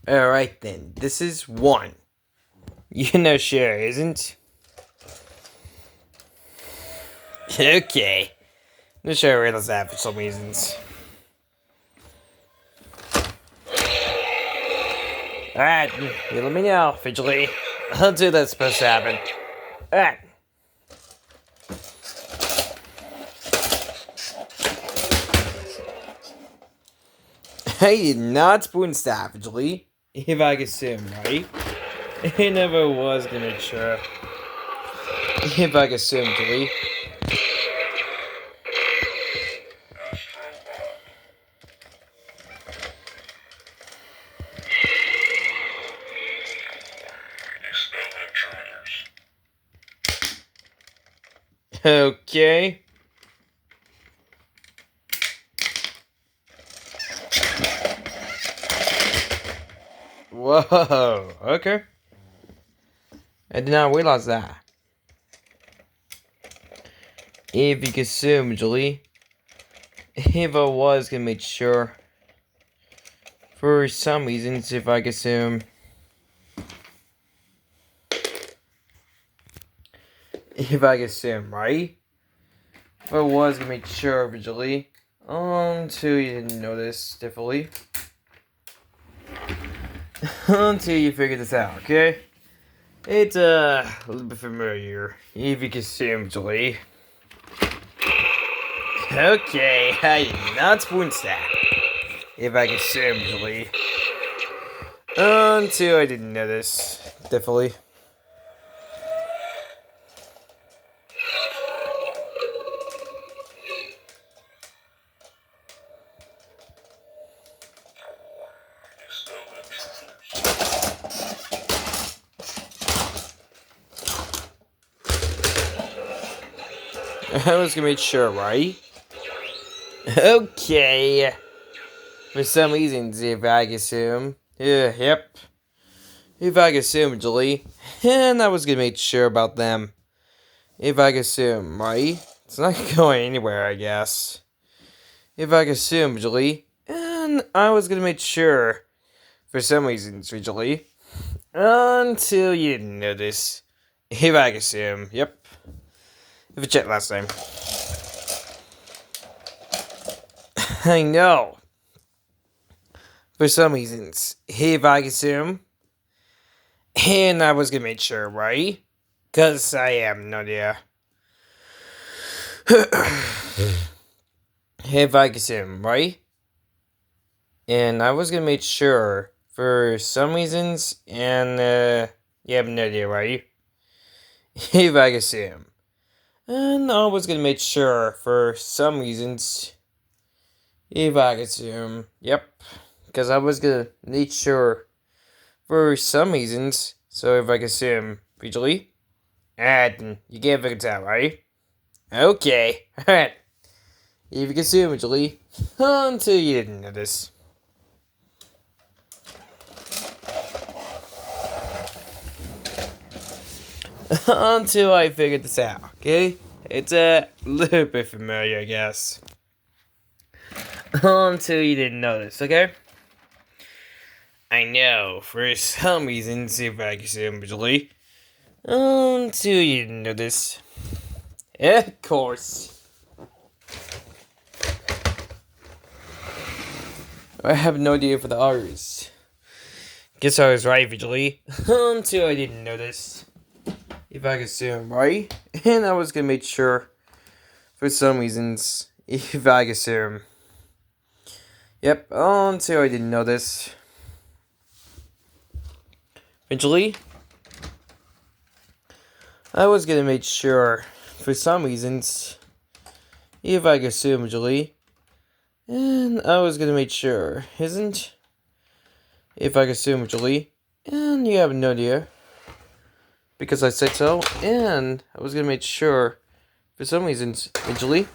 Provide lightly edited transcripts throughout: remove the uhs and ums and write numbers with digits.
Alright then, this is one. Sure, isn't? Okay. I'm sure I realize that for some reasons. Alright, you let me know, Vigilante. I'll do that's supposed to happen. Alright. I did not spoon staff, Vigilante. If I could assume, right? It never was gonna make sure. If I could assume, Vigilante. Okay. Whoa, okay. I did not realize that. If you could assume, Julie. If I was gonna make sure. For some reasons, if I could assume. If I could assume, right? If I was gonna make sure, Julie. Until you didn't notice, definitely. Until you figured this out, okay? It's a little bit familiar. If you can assume, Julie. Okay, I did not spoon stack. If I can assume, Julie. Until I didn't notice, definitely. I was gonna make sure, right? Okay. For some reasons, if I can assume. Yep. If I can assume, Julie. And I was gonna make sure about them. If I can assume, right? It's not going anywhere, I guess. If I can assume, Julie. And I was gonna make sure. For some reasons, Julie. Until you didn't notice. If I can assume, yep. If you checked last time. I know. For some reasons, if I can assume. And I was gonna make sure, right? Cause I am no idea. If I can assume, right? And I was gonna make sure for some reasons, and you have no idea, right? If I can assume. And I was gonna make sure for some reasons. If I can assume. Yep. Because I was gonna make sure for some reasons. So if I can assume, Vigilante. And you can't figure it out, right? Okay. Alright. If you can assume, Vigilante. Until you didn't notice. Until I figured this out, okay? It's a little bit familiar, I guess. Until you didn't notice, okay? I know, for some reasons, if I can assume, Vigilante. Until you didn't notice. Of course. I have no idea for the others. Guess I was right, Vigilante. Until I didn't notice. If I could assume, right? And I was gonna make sure, for some reasons, if I could assume. Yep, until I didn't notice. Vigilante. I was gonna make sure, for some reasons, if I could assume, Vigilante. And I was gonna make sure, isn't? If I could assume, Vigilante. And you have no idea. Because I said so, and I was gonna make sure, for some reasons, Vigilante.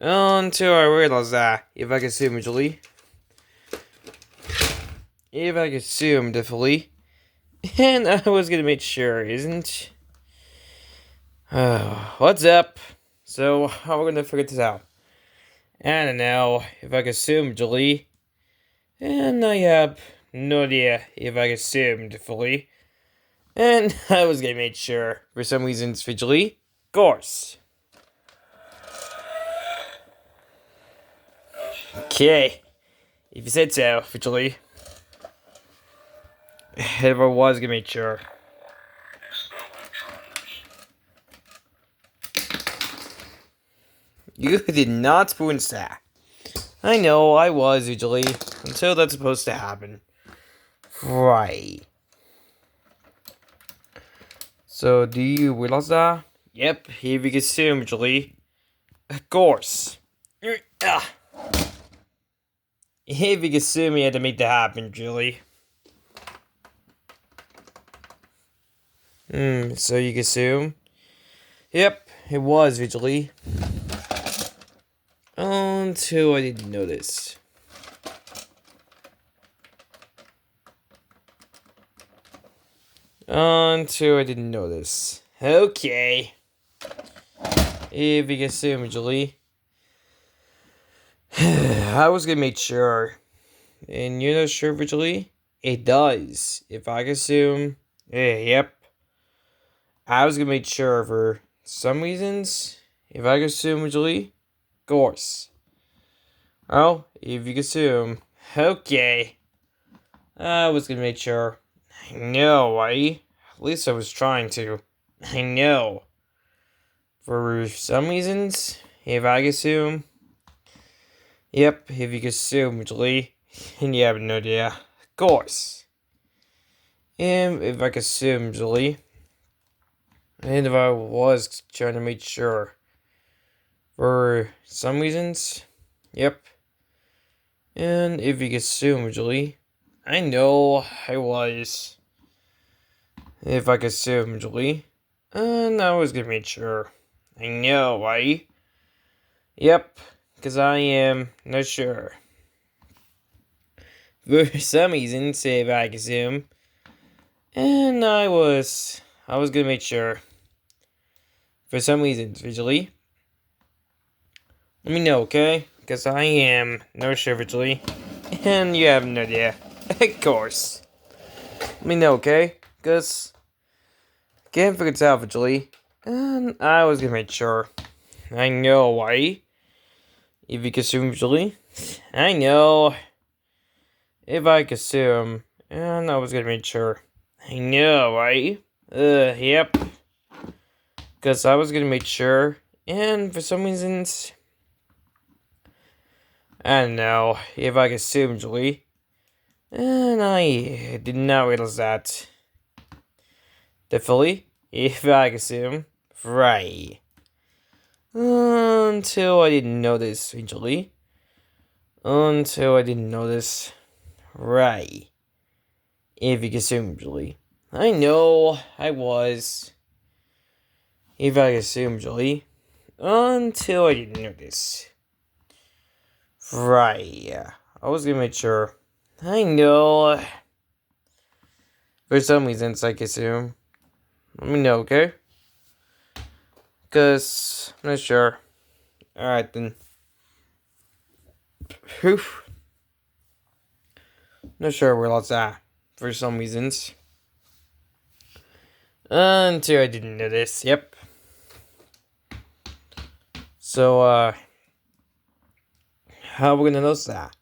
Until I realized that, if I could assume, Vigilante. If I could assume, definitely. And I was gonna make sure, isn't? What's up? So, how are we gonna figure this out? I don't know, if I could assume, Vigilante. And I have no idea if I assumed fully. And I was gonna make sure, for some reasons, visually. Of course. Okay. If you said so, visually. If I was gonna make sure. You did not spoon that. I know, I was usually, until that's supposed to happen. Right. So, do you realize that? Yep, if you consume, Julie. Of course. If you consume, you had to make that happen, Julie. So you consume? Yep, it was, Julie. Until I didn't notice. Until I didn't notice. Okay. If you consume, Julie. I was gonna make sure. And you're not sure, Julie? It does. If I consume. Yep. I was gonna make sure for some reasons. If I consume, Julie. Of course. Oh, if you consume. Okay. I was gonna make sure. I know, right? At least I was trying to. I know. For some reasons, if I consume. Yep, if you consume, Julie. And you have no idea. Of course. And if I consume, Julie. And if I was trying to make sure. For some reasons. Yep. And if you consume, Julie. I know I was. If I consume, Julie. And I was gonna make sure. I know, right? Yep. Because I am not sure. For some reason, say if I consume. And I was gonna make sure. For some reasons, visually. Let me know, okay? Because I am not sure, visually. And you have no idea. Of course. Let me know, okay? Because I can't figure it out, visually. And I was gonna make sure. I know, why? If you consume, visually. I know. If I consume. And I was gonna make sure. I know, right? Yep. Because I was gonna make sure. And for some reasons. I don't know. If I consume, Julie. And I did not realize that. Definitely. If I consume. Right. Until I didn't notice, Julie. Until I didn't notice. Right. If you consume, Julie. I know I was. If I assume, Julie. Until I didn't notice. Right, yeah. I was gonna make sure. I know. For some reasons, I assume. Let me know, okay? Because I'm not sure. Alright then. Whew. Not sure where that's at. For some reasons. Until I didn't notice. Yep. So, how are we gonna notice that?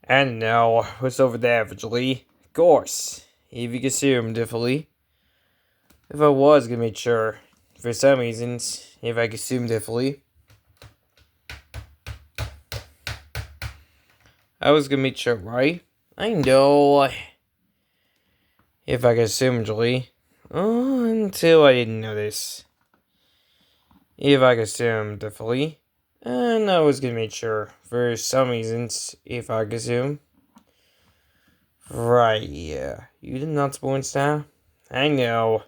And now, what's over there, Julie? Of course. If you consume, definitely. If I was gonna make sure. For some reasons, if I consume, definitely. I was gonna make sure, right? I know. If I consume, Julie. Until I didn't notice. If I consume, definitely. And I was gonna make sure. For some reasons, if I consume. Right, yeah. You did not spoil that? I know.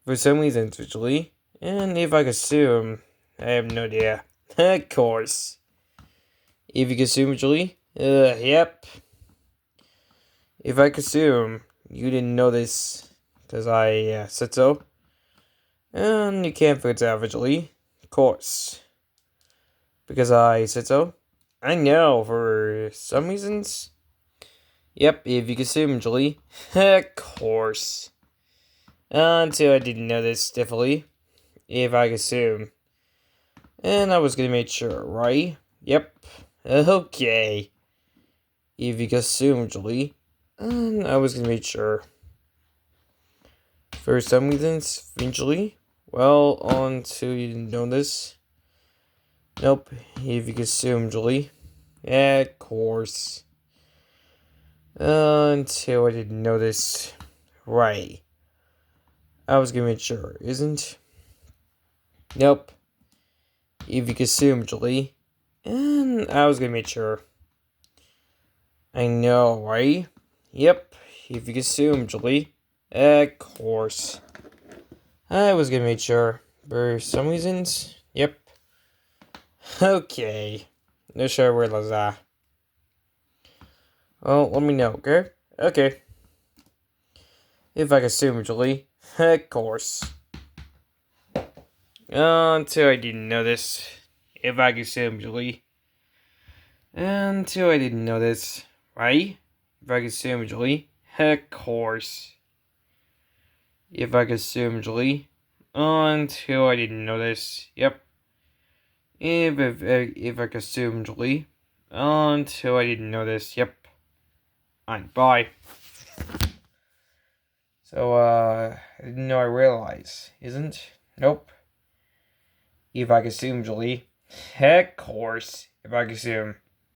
For some reasons, visually. And if I consume, I have no idea. Of course. If you consume, visually. Yep. If I consume, you didn't notice. Because I said so. And you can't figure it out visually. Of course. Because I said so. I know, for some reasons. Yep, if you assume, Julie. Of course. Until I didn't know this, definitely. If I assume. And I was gonna make sure, right? Yep. Okay. If you assume, Julie. And I was gonna make sure. For some reasons, eventually. Well, until you didn't know this. Nope. If you assume, Julie. Of course. Until I didn't know this. Right. I was gonna make sure, isn't? Nope. If you assume, Julie. And I was gonna make sure. I know, right? Yep. If you assume, Julie. Of course. I was gonna make sure. For some reasons. Yep. Okay. No sure where was that. Well, let me know, okay? Okay. If I assume, Julie. Of course. Until I didn't know this. If I assume, Julie. Until I didn't know this. Right? If I assume, Julie. Of course. If I assume, Julie. Until I didn't know this. Yep. If I assume, Julie. Until I didn't know this. Yep. Alright, bye. So, I didn't know I realized, isn't? Nope. If I assume, Julie. Heck course. If I assume.